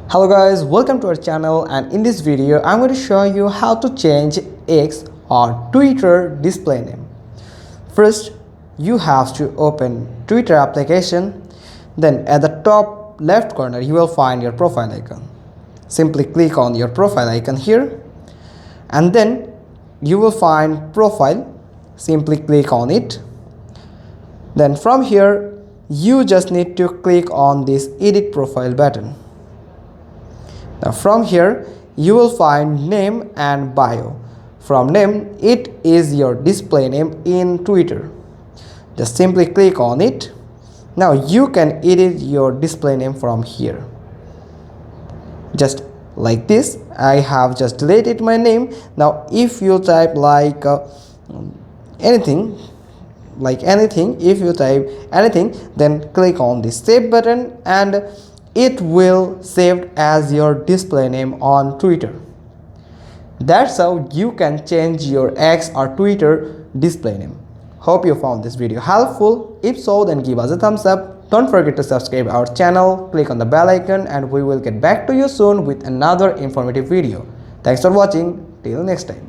Hello guys, welcome to our channel, and in this video I'm going to show you how to change X or Twitter display name. First, you have to open Twitter application. Then at the top left corner you will find your profile icon. Simply click on your profile icon here, and then you will find profile. Simply click on it. Then from here you just need to click on this edit profile button. Now from here you will find name and bio. From name, it is your display name in Twitter. Just simply click on it. Now you can edit your display name from here. Just like this. I have just deleted my name. Now if you type like anything, if you type anything, then click on the save button and it will save as your display name on Twitter. That's how you can change your X or Twitter display name. Hope you found this video helpful. If so, then give us a thumbs up. Don't forget to subscribe our channel, click on the bell icon, and we will get back to you soon with another informative video. Thanks for watching. Till next time.